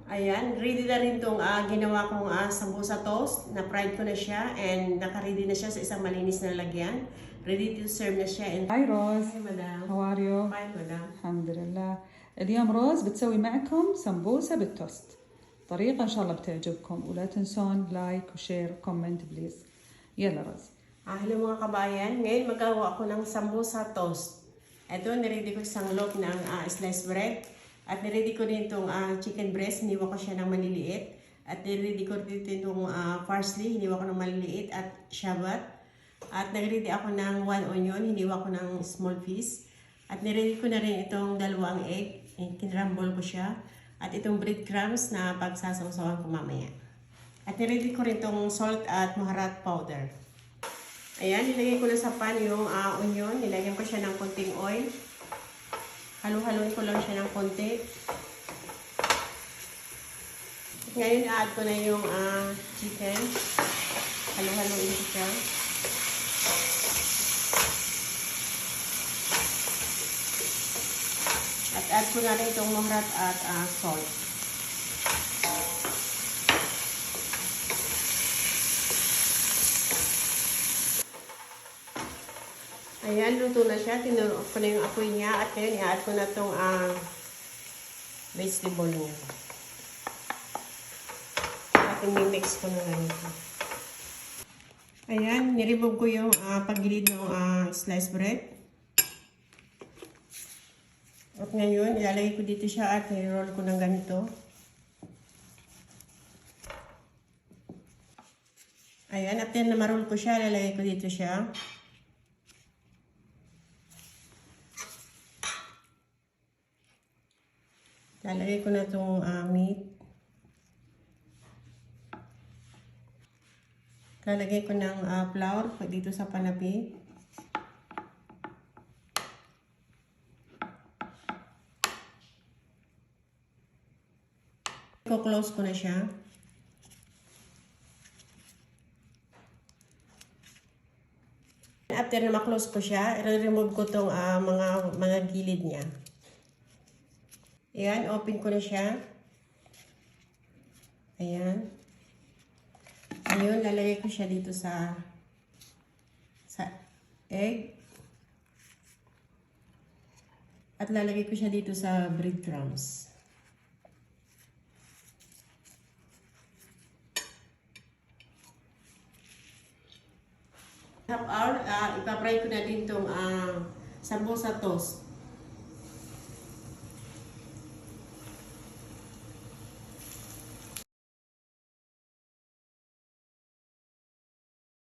Ayan, ready na rin itong ginawa kong sambusa toast. Na-fried ko na siya and naka-ready na siya sa isang malinis na lagyan. Ready to serve na siya. And هاي روز. Hi, madam. How are you? Fine, madam. الحمد لله. اليوم روز بتسوي معكم سمبوسة بالتوست. طريقة إن شاء الله بتعجبكم ولا تنسون لايك وشير وكومنت بليز. يلا روز. Hello mga kabayan. Ngayon magawa ako ng sambusa toast. Ito, niready ko isang loaf ng sliced bread. At niready ko din itong chicken breast. Hiniwa ko siya ng maliliit. At niready ko din itong parsley. Hiniwa ko ng maliliit at shabat. At nagready ako ng 1 onion. Hiniwa ko ng small piece. At niready ko na rin itong 2 egg. Kinrumble ko siya. At itong breadcrumbs na pagsasawsawan ko mamaya. At niready ko rin itong salt at maharat powder. Ayan, nilagay ko na sa pan yung onion. Nilagyan ko siya ng konting oil. Halo-haloin ko lang siya ng konti. Ngayon, add ko na yung chicken. Halo-haloin ko siya. At add ko na rin itong maharat at salt. Ayan, luto na siya. Tinurok ko na yung apoy niya. At ngayon, i-add ko na itong vegetable niya. At i-mix ko na ganito. Ayan, niremove ko yung paggilid ng sliced bread. At ngayon, ilalagay ko dito siya at i-roll ko ng ganito. Ayan, after na ma-roll ko siya, ilalagay ko dito siya. Lalagay ko na itong meat. Lalagay ko ng flour dito sa panapi. Close ko na siya. After na ma-close ko siya, i-remove ko itong mga gilid niya. Ayan, open ko na siya. Ayan. Ayun, lalagay ko siya dito sa egg. At lalagay ko siya dito sa breadcrumbs. Half hour, ipapry ko na din itong sambusa toast.